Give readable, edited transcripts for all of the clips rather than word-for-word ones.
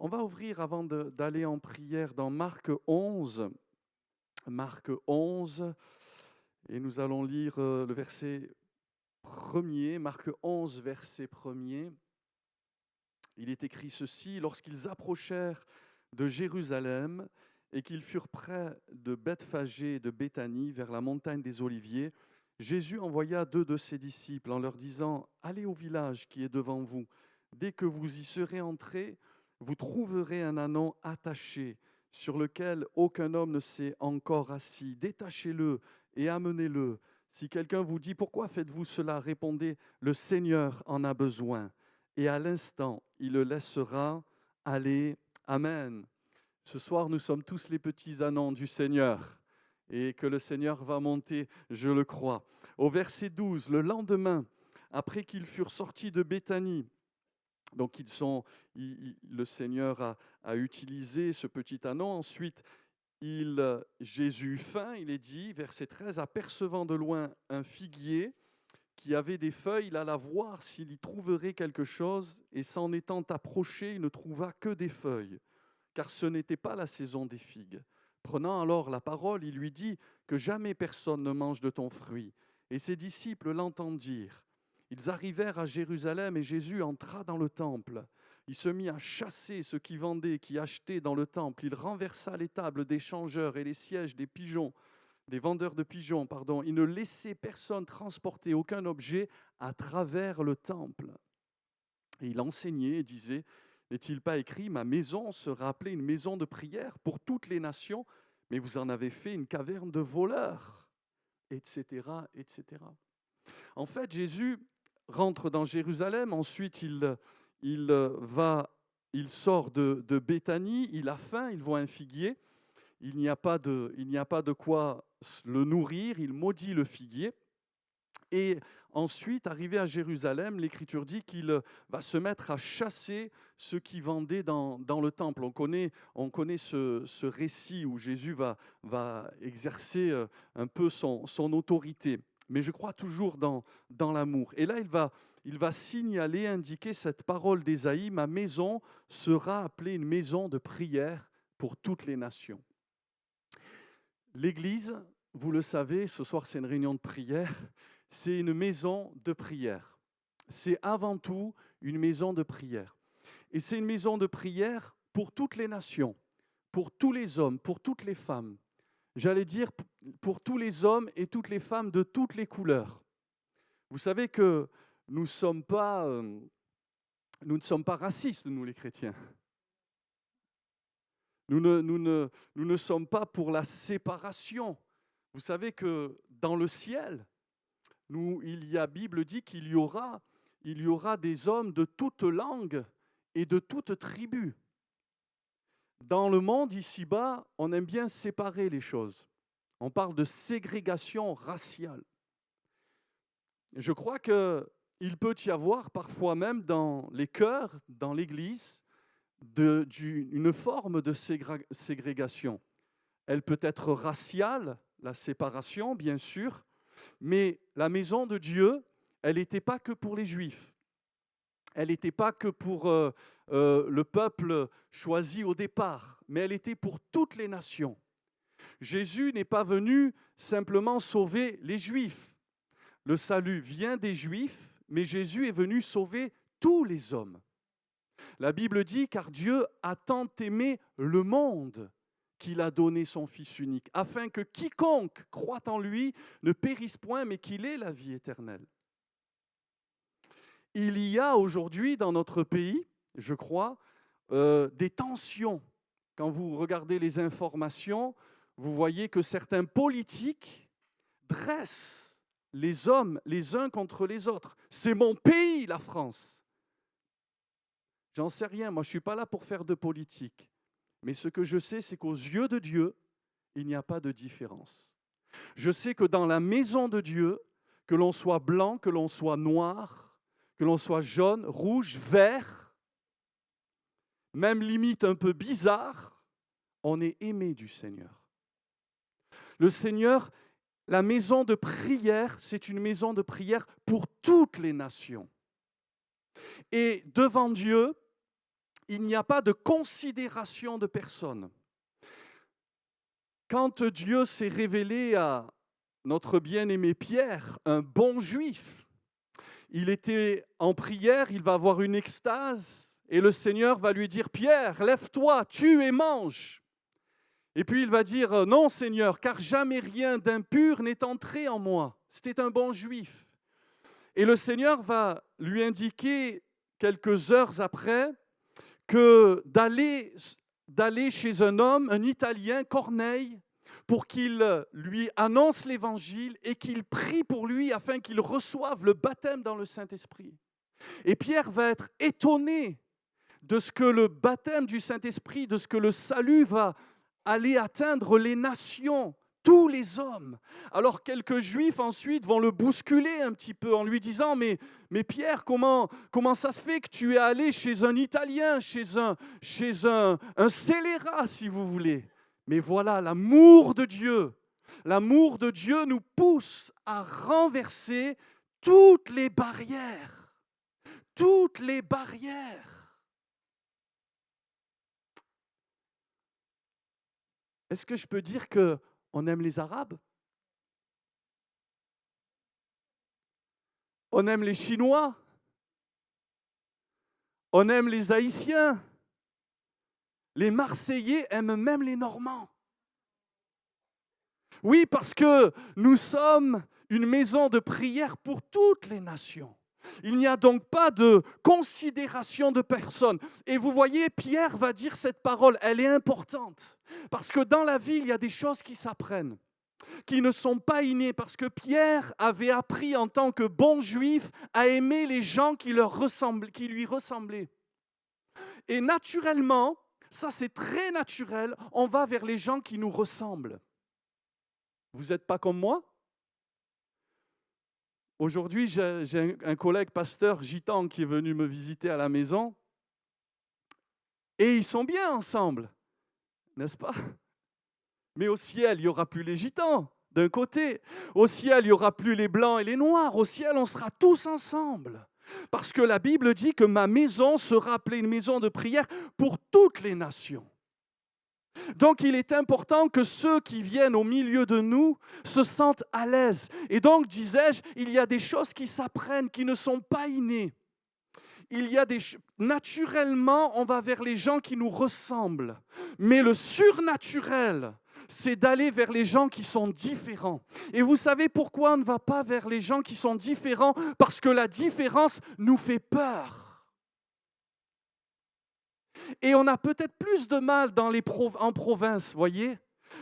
On va ouvrir avant d'aller en prière dans Marc 11. Marc 11, et nous allons lire le verset 1er. Marc 11, verset 1er. Il est écrit ceci: lorsqu'ils approchèrent de Jérusalem et qu'ils furent près de Bethphagée et de Béthanie, vers la montagne des Oliviers, Jésus envoya 2 de ses disciples en leur disant: allez au village qui est devant vous. Dès que vous y serez entrés, vous trouverez un ânon attaché, sur lequel aucun homme ne s'est encore assis. Détachez-le et amenez-le. Si quelqu'un vous dit: pourquoi faites-vous cela? Répondez: le Seigneur en a besoin. Et à l'instant, il le laissera aller. Amen. Ce soir, nous sommes tous les petits ânons du Seigneur, et que le Seigneur va monter, je le crois. Au verset 12, le lendemain, après qu'ils furent sortis de Béthanie, donc le Seigneur a utilisé ce petit ânon. Ensuite, Jésus eut faim, il est dit, verset 13, apercevant de loin un figuier qui avait des feuilles, il alla voir s'il y trouverait quelque chose, et s'en étant approché, il ne trouva que des feuilles, car ce n'était pas la saison des figues. Prenant alors la parole, il lui dit: que jamais personne ne mange de ton fruit. Et ses disciples l'entendirent. Ils arrivèrent à Jérusalem et Jésus entra dans le temple. Il se mit à chasser ceux qui vendaient, qui achetaient dans le temple. Il renversa les tables des changeurs et les sièges des vendeurs de pigeons. Il ne laissait personne transporter aucun objet à travers le temple. Et il enseignait et disait: n'est-il pas écrit, ma maison sera appelée une maison de prière pour toutes les nations, mais vous en avez fait une caverne de voleurs, etc., etc. En fait, Jésus rentre dans Jérusalem, ensuite il sort de Béthanie, il a faim, il voit un figuier, il n'y a pas de quoi le nourrir, il maudit le figuier. Et ensuite, arrivé à Jérusalem, l'Écriture dit qu'il va se mettre à chasser ceux qui vendaient dans le temple. On connaît ce récit où Jésus va exercer un peu son autorité. Mais je crois toujours dans l'amour. Et là, il va signaler, indiquer cette parole d'Ésaïe: ma maison sera appelée une maison de prière pour toutes les nations. L'Église, vous le savez, ce soir c'est une réunion de prière, c'est une maison de prière. C'est avant tout une maison de prière. Et c'est une maison de prière pour toutes les nations, pour tous les hommes, pour toutes les femmes. J'allais dire pour tous les hommes et toutes les femmes de toutes les couleurs. Vous savez que nous ne sommes pas racistes, nous les chrétiens. Nous ne sommes pas pour la séparation. Vous savez que dans le ciel, Bible dit qu'il y aura des hommes de toute langue et de toute tribu. Dans le monde ici-bas, on aime bien séparer les choses. On parle de ségrégation raciale. Je crois qu'il peut y avoir parfois même dans les cœurs, dans l'Église, une forme de ségrégation. Elle peut être raciale, la séparation, bien sûr, mais la maison de Dieu, elle n'était pas que pour les Juifs. Elle n'était pas que pour le peuple choisi au départ, mais elle était pour toutes les nations. Jésus n'est pas venu simplement sauver les Juifs. Le salut vient des Juifs, mais Jésus est venu sauver tous les hommes. La Bible dit: car Dieu a tant aimé le monde qu'il a donné son Fils unique, afin que quiconque croit en lui ne périsse point, mais qu'il ait la vie éternelle. Il y a aujourd'hui dans notre pays, je crois, des tensions. Quand vous regardez les informations, vous voyez que certains politiques dressent les hommes les uns contre les autres. C'est mon pays, la France. J'en sais rien, moi je ne suis pas là pour faire de politique. Mais ce que je sais, c'est qu'aux yeux de Dieu, il n'y a pas de différence. Je sais que dans la maison de Dieu, que l'on soit blanc, que l'on soit noir, que l'on soit jaune, rouge, vert, même limite un peu bizarre, on est aimé du Seigneur. Le Seigneur, la maison de prière, c'est une maison de prière pour toutes les nations. Et devant Dieu, il n'y a pas de considération de personne. Quand Dieu s'est révélé à notre bien-aimé Pierre, un bon juif, il était en prière, il va avoir une extase, et le Seigneur va lui dire, Pierre, lève-toi, tue et mange. Et puis il va dire, non Seigneur, car jamais rien d'impur n'est entré en moi. C'était un bon juif. Et le Seigneur va lui indiquer quelques heures après que d'aller chez un homme, un Italien, Corneille, pour qu'il lui annonce l'Évangile et qu'il prie pour lui afin qu'il reçoive le baptême dans le Saint-Esprit. Et Pierre va être étonné de ce que le baptême du Saint-Esprit, de ce que le salut va aller atteindre les nations, tous les hommes. Alors quelques Juifs ensuite vont le bousculer un petit peu en lui disant « Mais Pierre, comment ça se fait que tu es allé chez un Italien, chez un scélérat, si vous voulez ?» Mais voilà, l'amour de Dieu nous pousse à renverser toutes les barrières. Toutes les barrières. Est-ce que je peux dire qu'on aime les Arabes? On aime les Chinois? On aime les Haïtiens? Les Marseillais aiment même les Normands. Oui, parce que nous sommes une maison de prière pour toutes les nations. Il n'y a donc pas de considération de personne. Et vous voyez, Pierre va dire cette parole, elle est importante. Parce que dans la vie, il y a des choses qui s'apprennent, qui ne sont pas innées. Parce que Pierre avait appris en tant que bon juif à aimer les gens qui lui ressemblaient. Et naturellement, ça c'est très naturel, on va vers les gens qui nous ressemblent. Vous n'êtes pas comme moi? Aujourd'hui, j'ai un collègue pasteur gitan qui est venu me visiter à la maison et ils sont bien ensemble, n'est-ce pas? Mais au ciel, il n'y aura plus les gitans d'un côté. Au ciel, il n'y aura plus les blancs et les noirs. Au ciel, on sera tous ensemble. Parce que la Bible dit que ma maison sera appelée une maison de prière pour toutes les nations. Donc, il est important que ceux qui viennent au milieu de nous se sentent à l'aise. Et donc, disais-je, il y a des choses qui s'apprennent, qui ne sont pas innées. Naturellement, on va vers les gens qui nous ressemblent. Mais le surnaturel, c'est d'aller vers les gens qui sont différents. Et vous savez pourquoi on ne va pas vers les gens qui sont différents? Parce que la différence nous fait peur. Et on a peut-être plus de mal en province, voyez.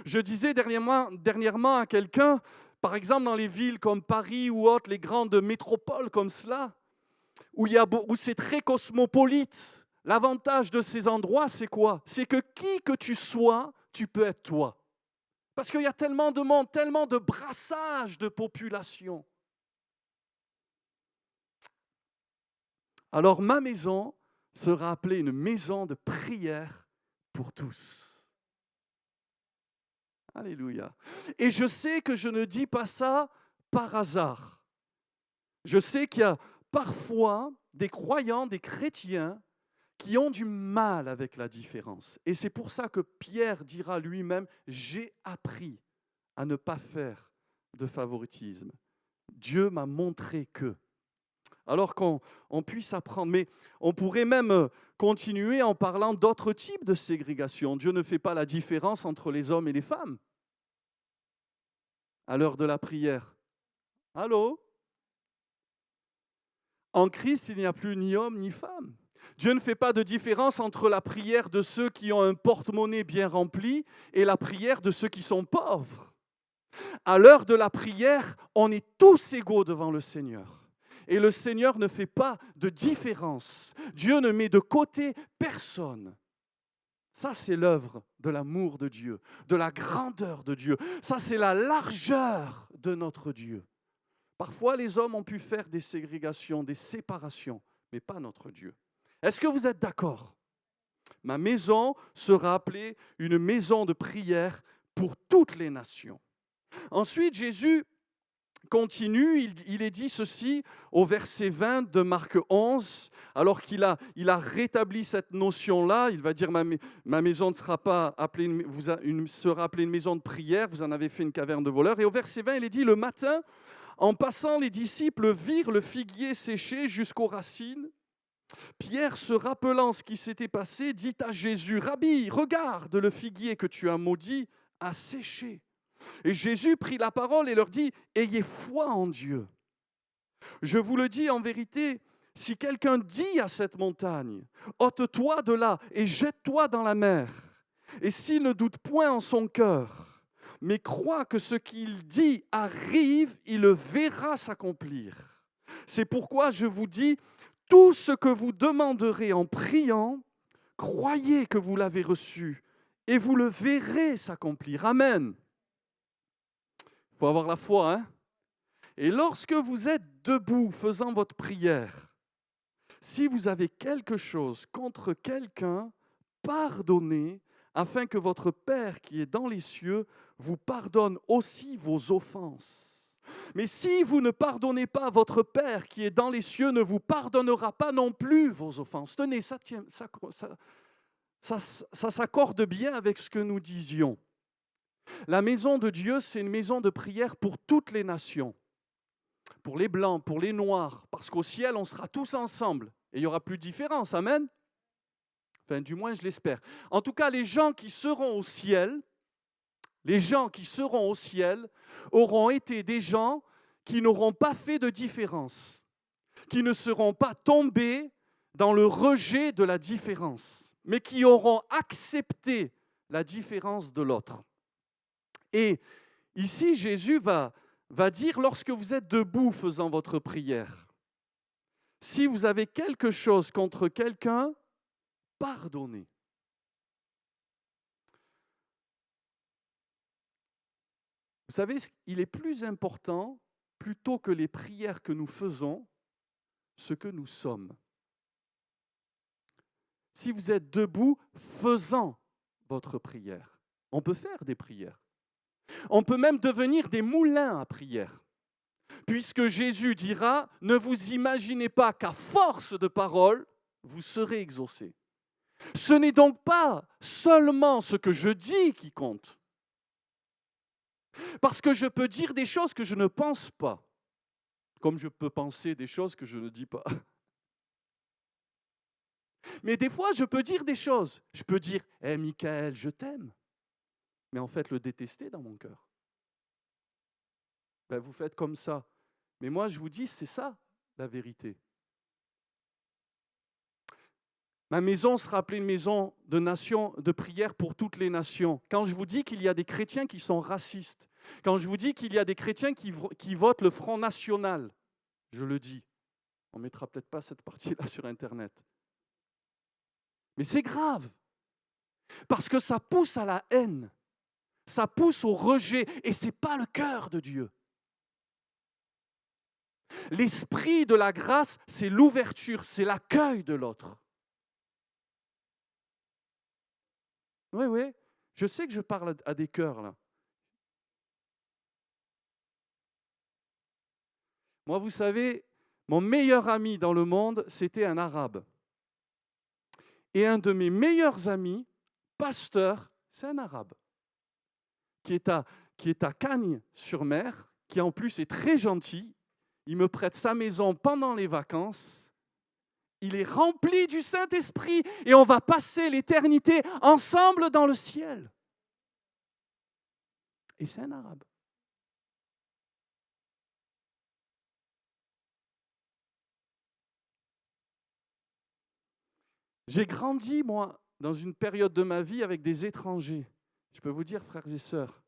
Je disais dernièrement à quelqu'un, par exemple dans les villes comme Paris ou autres, les grandes métropoles comme cela, où c'est très cosmopolite, l'avantage de ces endroits, c'est quoi? C'est que qui que tu sois, tu peux être toi. Parce qu'il y a tellement de monde, tellement de brassage de population. Alors ma maison sera appelée une maison de prière pour tous. Alléluia. Et je sais que je ne dis pas ça par hasard. Je sais qu'il y a parfois des croyants, des chrétiens, qui ont du mal avec la différence. Et c'est pour ça que Pierre dira lui-même, j'ai appris à ne pas faire de favoritisme. Dieu m'a montré que. Alors qu'on puisse apprendre. Mais on pourrait même continuer en parlant d'autres types de ségrégation. Dieu ne fait pas la différence entre les hommes et les femmes à l'heure de la prière. Allô? En Christ, il n'y a plus ni homme ni femme. Dieu ne fait pas de différence entre la prière de ceux qui ont un porte-monnaie bien rempli et la prière de ceux qui sont pauvres. À l'heure de la prière, on est tous égaux devant le Seigneur. Et le Seigneur ne fait pas de différence. Dieu ne met de côté personne. Ça, c'est l'œuvre de l'amour de Dieu, de la grandeur de Dieu. Ça, c'est la largeur de notre Dieu. Parfois, les hommes ont pu faire des ségrégations, des séparations, mais pas notre Dieu. Est-ce que vous êtes d'accord? Ma maison sera appelée une maison de prière pour toutes les nations. Ensuite, Jésus continue, il est dit ceci au verset 20 de Marc 11, alors il a rétabli cette notion-là. Il va dire ma maison ne sera pas appelée sera appelée une maison de prière, vous en avez fait une caverne de voleurs. Et au verset 20, il est dit, le matin, en passant, les disciples virent le figuier séché jusqu'aux racines. Pierre, se rappelant ce qui s'était passé, dit à Jésus, Rabbi, regarde, le figuier que tu as maudit a séché. Et Jésus prit la parole et leur dit, ayez foi en Dieu. Je vous le dis en vérité, si quelqu'un dit à cette montagne, ôte-toi de là et jette-toi dans la mer, et s'il ne doute point en son cœur, mais croit que ce qu'il dit arrive, il le verra s'accomplir. C'est pourquoi je vous dis, tout ce que vous demanderez en priant, croyez que vous l'avez reçu, et vous le verrez s'accomplir. Amen. Il faut avoir la foi, hein? Et lorsque vous êtes debout faisant votre prière, si vous avez quelque chose contre quelqu'un, pardonnez, afin que votre Père qui est dans les cieux vous pardonne aussi vos offenses. Mais si vous ne pardonnez pas, votre Père qui est dans les cieux ne vous pardonnera pas non plus vos offenses. Tenez, ça s'accorde bien avec ce que nous disions. La maison de Dieu, c'est une maison de prière pour toutes les nations. Pour les blancs, pour les noirs, parce qu'au ciel, on sera tous ensemble. Et il n'y aura plus de différence, amen? Enfin, du moins, je l'espère. En tout cas, les gens qui seront au ciel auront été des gens qui n'auront pas fait de différence, qui ne seront pas tombés dans le rejet de la différence, mais qui auront accepté la différence de l'autre. Et ici, Jésus va dire, lorsque vous êtes debout faisant votre prière, si vous avez quelque chose contre quelqu'un, pardonnez. Vous savez, il est plus important, plutôt que les prières que nous faisons, ce que nous sommes. Si vous êtes debout faisant votre prière, on peut faire des prières. On peut même devenir des moulins à prière. Puisque Jésus dira, ne vous imaginez pas qu'à force de paroles, vous serez exaucés. Ce n'est donc pas seulement ce que je dis qui compte. Parce que je peux dire des choses que je ne pense pas, comme je peux penser des choses que je ne dis pas. Mais des fois, je peux dire des choses. Je peux dire, « Hey, Michael, je t'aime. » Mais en fait, le détester dans mon cœur. Ben, vous faites comme ça. Mais moi, je vous dis, c'est ça, la vérité. Ma maison sera appelée une maison de nation, de prière pour toutes les nations. Quand je vous dis qu'il y a des chrétiens qui sont racistes, quand je vous dis qu'il y a des chrétiens qui votent le Front National, je le dis. On ne mettra peut-être pas cette partie-là sur Internet. Mais c'est grave, parce que ça pousse à la haine, ça pousse au rejet, et ce n'est pas le cœur de Dieu. L'esprit de la grâce, c'est l'ouverture, c'est l'accueil de l'autre. Oui, oui, je sais que je parle à des cœurs là. Moi, vous savez, mon meilleur ami dans le monde, c'était un arabe. Et un de mes meilleurs amis, pasteur, c'est un arabe, qui est à Cagnes-sur-Mer, qui en plus est très gentil. Il me prête sa maison pendant les vacances. Il est rempli du Saint-Esprit et on va passer l'éternité ensemble dans le ciel. Et c'est un arabe. J'ai grandi, moi, dans une période de ma vie avec des étrangers. Je peux vous dire, frères et sœurs,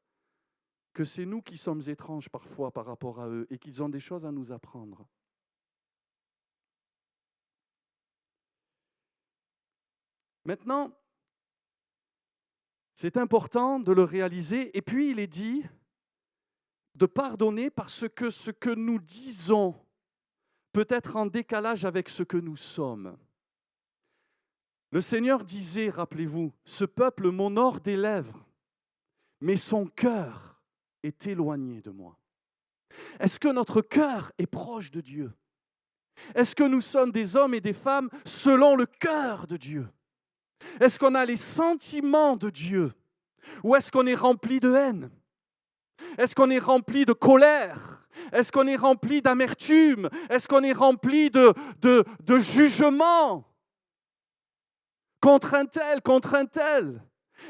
que c'est nous qui sommes étranges parfois par rapport à eux et qu'ils ont des choses à nous apprendre. Maintenant, c'est important de le réaliser. Et puis, il est dit de pardonner parce que ce que nous disons peut être en décalage avec ce que nous sommes. Le Seigneur disait, rappelez-vous, « Ce peuple m'honore des lèvres, mais son cœur est éloigné de moi. » Est-ce que notre cœur est proche de Dieu? Est-ce que nous sommes des hommes et des femmes selon le cœur de Dieu? Est-ce qu'on a les sentiments de Dieu? Ou est-ce qu'on est rempli de haine? Est-ce qu'on est rempli de colère? Est-ce qu'on est rempli d'amertume? Est-ce qu'on est rempli de jugement contre un tel, contre un tel?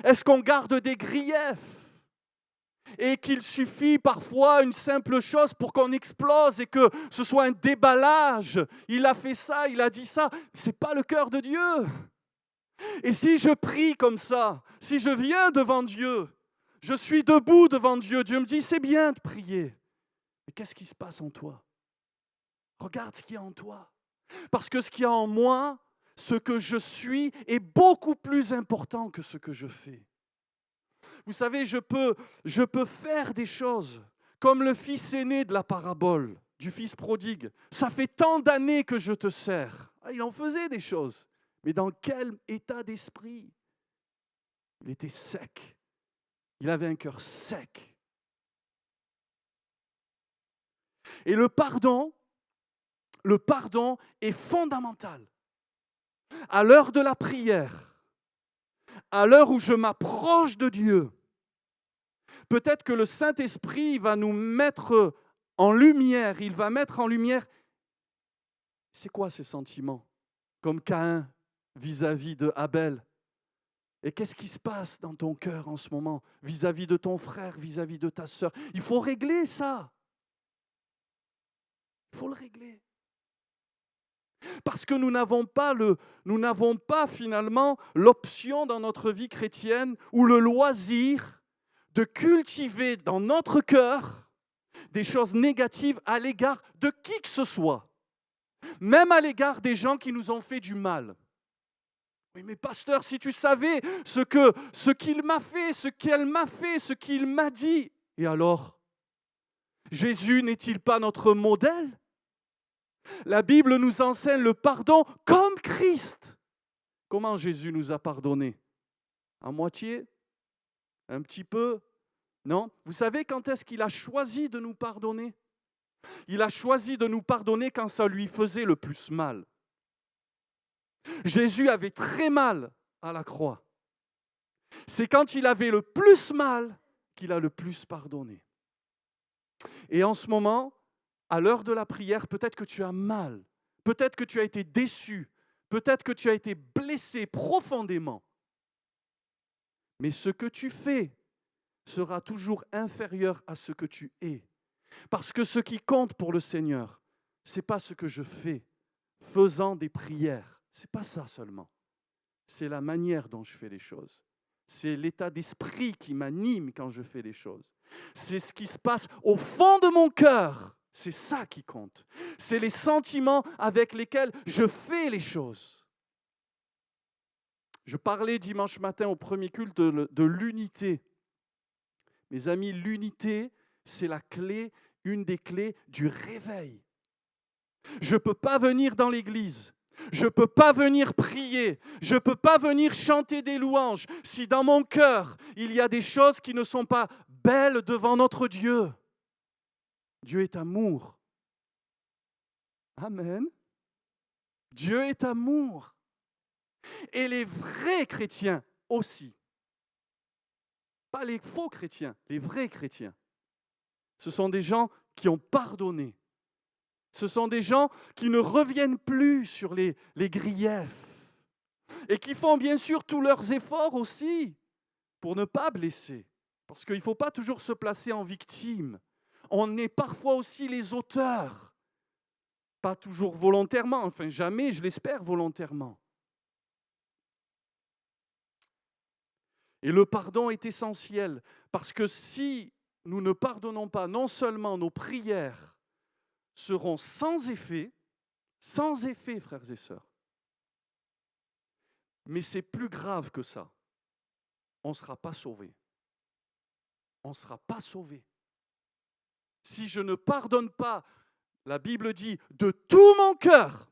Est-ce qu'on garde des griefs? Et qu'il suffit parfois une simple chose pour qu'on explose et que ce soit un déballage. Il a fait ça, il a dit ça. Ce n'est pas le cœur de Dieu. Et si je prie comme ça, si je viens devant Dieu, je suis debout devant Dieu, Dieu me dit, c'est bien de prier. Mais qu'est-ce qui se passe en toi? Regarde ce qu'il y a en toi. Parce que ce qu'il y a en moi, ce que je suis, est beaucoup plus important que ce que je fais. Vous savez, je peux faire des choses comme le fils aîné de la parabole du fils prodigue. Ça fait tant d'années que je te sers. Ah, il en faisait des choses. Mais dans quel état d'esprit? Il était sec. Il avait un cœur sec. Et le pardon est fondamental. À l'heure de la prière, à l'heure où je m'approche de Dieu, peut-être que le Saint-Esprit va nous mettre en lumière, il va mettre en lumière, c'est quoi ces sentiments? Comme Caïn vis-à-vis de Abel. Et qu'est-ce qui se passe dans ton cœur en ce moment, vis-à-vis de ton frère, vis-à-vis de ta sœur? Il faut régler ça. Il faut le régler. Parce que nous n'avons pas finalement l'option dans notre vie chrétienne ou le loisir de cultiver dans notre cœur des choses négatives à l'égard de qui que ce soit, même à l'égard des gens qui nous ont fait du mal. Oui, mais pasteur, si tu savais ce qu'il m'a fait, ce qu'elle m'a fait, ce qu'il m'a dit, et alors, Jésus n'est-il pas notre modèle? La Bible nous enseigne le pardon comme Christ. Comment Jésus nous a pardonné? À moitié? Un petit peu? Non? Vous savez quand est-ce qu'il a choisi de nous pardonner? Il a choisi de nous pardonner quand ça lui faisait le plus mal. Jésus avait très mal à la croix. C'est quand il avait le plus mal qu'il a le plus pardonné. Et en ce moment, à l'heure de la prière, peut-être que tu as mal, peut-être que tu as été déçu, peut-être que tu as été blessé profondément. Mais ce que tu fais sera toujours inférieur à ce que tu es. Parce que ce qui compte pour le Seigneur, ce n'est pas ce que je fais, faisant des prières. Ce n'est pas ça seulement. C'est la manière dont je fais les choses. C'est l'état d'esprit qui m'anime quand je fais les choses. C'est ce qui se passe au fond de mon cœur. C'est ça qui compte. C'est les sentiments avec lesquels je fais les choses. Je parlais dimanche matin au premier culte de l'unité. Mes amis, l'unité, c'est la clé, une des clés du réveil. Je ne peux pas venir dans l'église, je ne peux pas venir prier, je ne peux pas venir chanter des louanges si dans mon cœur, il y a des choses qui ne sont pas belles devant notre Dieu. Dieu est amour. Amen. Dieu est amour. Et les vrais chrétiens aussi. Pas les faux chrétiens, les vrais chrétiens. Ce sont des gens qui ont pardonné. Ce sont des gens qui ne reviennent plus sur les griefs et qui font bien sûr tous leurs efforts aussi pour ne pas blesser. Parce qu'il ne faut pas toujours se placer en victime. On est parfois aussi les auteurs. Pas toujours volontairement, enfin jamais, je l'espère, volontairement. Et le pardon est essentiel parce que si nous ne pardonnons pas, non seulement nos prières seront sans effet, frères et sœurs, mais c'est plus grave que ça. On ne sera pas sauvé. On ne sera pas sauvé. Si je ne pardonne pas, la Bible dit, de tout mon cœur,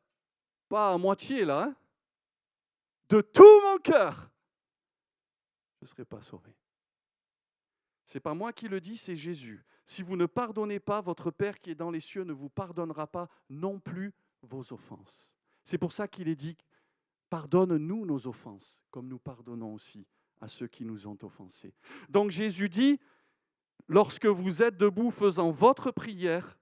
pas à moitié là, hein, de tout mon cœur, je ne serai pas sauvé. Ce n'est pas moi qui le dis, c'est Jésus. Si vous ne pardonnez pas, votre Père qui est dans les cieux ne vous pardonnera pas non plus vos offenses. C'est pour ça qu'il est dit, pardonne-nous nos offenses, comme nous pardonnons aussi à ceux qui nous ont offensés. Donc Jésus dit, lorsque vous êtes debout faisant votre prière,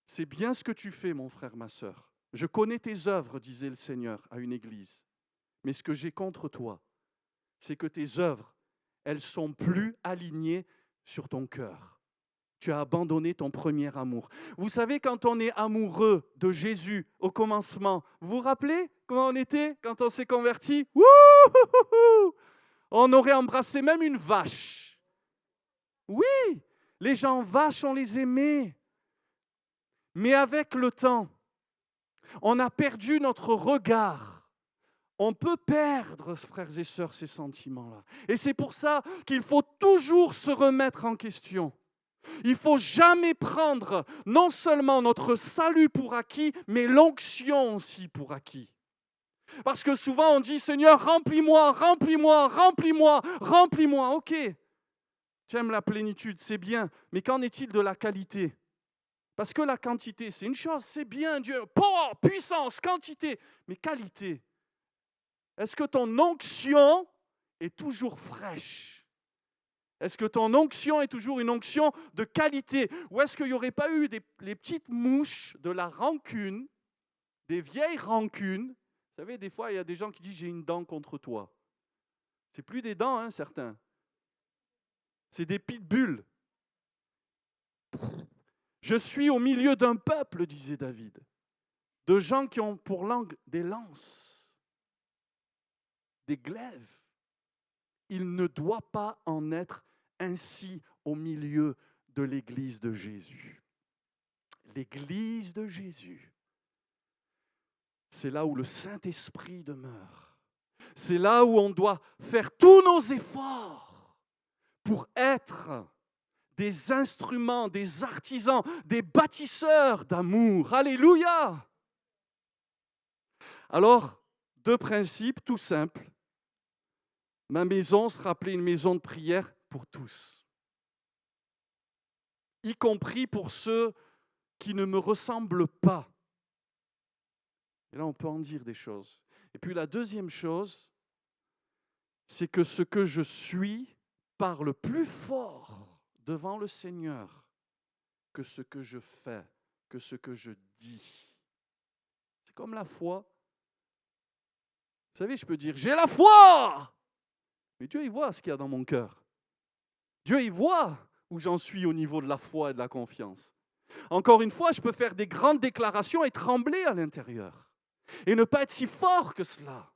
c'est bien ce que tu fais, mon frère, ma sœur. Je connais tes œuvres, disait le Seigneur à une église. Mais ce que j'ai contre toi, c'est que tes œuvres, elles sont plus alignées sur ton cœur. Tu as abandonné ton premier amour. Vous savez, quand on est amoureux de Jésus au commencement, vous vous rappelez comment on était quand on s'est converti? Wouhouhou! On aurait embrassé même une vache. Oui, les gens vaches, on les aimait. Mais avec le temps, on a perdu notre regard. On peut perdre, frères et sœurs, ces sentiments-là. Et c'est pour ça qu'il faut toujours se remettre en question. Il ne faut jamais prendre non seulement notre salut pour acquis, mais l'onction aussi pour acquis. Parce que souvent on dit, Seigneur, remplis-moi, remplis-moi, remplis-moi, remplis-moi. Ok, tu aimes la plénitude, c'est bien, mais qu'en est-il de la qualité? Parce que la quantité, c'est une chose, c'est bien, Dieu, pouvoir, puissance, quantité, mais qualité. Est-ce que ton onction est toujours fraîche? Est-ce que ton onction est toujours une onction de qualité? Ou est-ce qu'il n'y aurait pas eu les petites mouches de la rancune, des vieilles rancunes? Vous savez, des fois, il y a des gens qui disent « j'ai une dent contre toi ». Ce n'est plus des dents, hein, certains. C'est des pitbulls. Je suis au milieu d'un peuple, disait David, de gens qui ont pour langue des lances, des glaives. Il ne doit pas en être ainsi au milieu de l'Église de Jésus. L'Église de Jésus, c'est là où le Saint-Esprit demeure. C'est là où on doit faire tous nos efforts pour être des instruments, des artisans, des bâtisseurs d'amour. Alléluia! Alors, deux principes tout simples. Ma maison sera appelée une maison de prière pour tous, y compris pour ceux qui ne me ressemblent pas. Et là, on peut en dire des choses. Et puis la deuxième chose, c'est que ce que je suis parle plus fort devant le Seigneur que ce que je fais, que ce que je dis. C'est comme la foi. Vous savez, je peux dire « j'ai la foi !» Mais Dieu, il voit ce qu'il y a dans mon cœur. Dieu, il voit où j'en suis au niveau de la foi et de la confiance. Encore une fois, je peux faire des grandes déclarations et trembler à l'intérieur. Et ne pas être si fort que cela.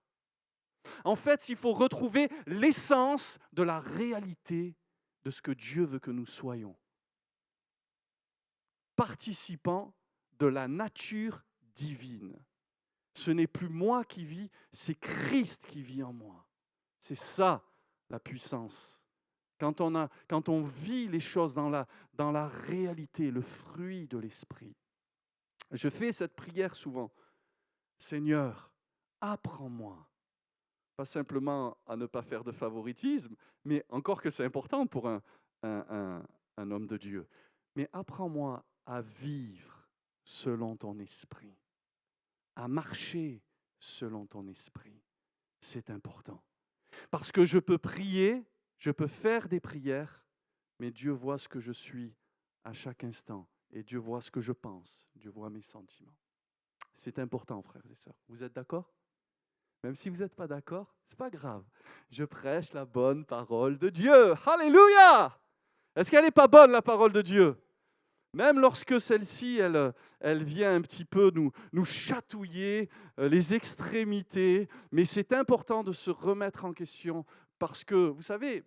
En fait, il faut retrouver l'essence de la réalité de ce que Dieu veut que nous soyons. Participants de la nature divine. Ce n'est plus moi qui vis, c'est Christ qui vit en moi. C'est ça la puissance. Quand on vit les choses dans la réalité, le fruit de l'esprit. Je fais cette prière souvent. Seigneur, apprends-moi. Pas simplement à ne pas faire de favoritisme, mais encore que c'est important pour un homme de Dieu. Mais apprends-moi à vivre selon ton esprit, à marcher selon ton esprit. C'est important. Parce que je peux prier, je peux faire des prières, mais Dieu voit ce que je suis à chaque instant. Et Dieu voit ce que je pense. Dieu voit mes sentiments. C'est important, frères et sœurs. Vous êtes d'accord? Même si vous n'êtes pas d'accord, ce n'est pas grave. Je prêche la bonne parole de Dieu. Alléluia! Est-ce qu'elle n'est pas bonne, la parole de Dieu? Même lorsque celle-ci, elle vient un petit peu nous chatouiller les extrémités, mais c'est important de se remettre en question parce que, vous savez,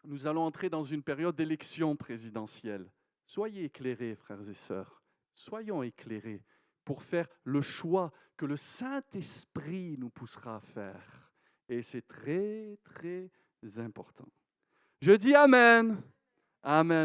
nous allons entrer dans une période d'élection présidentielle. Soyez éclairés, frères et sœurs. Soyons éclairés pour faire le choix que le Saint-Esprit nous poussera à faire. Et c'est très, très important. Je dis Amen. Amen.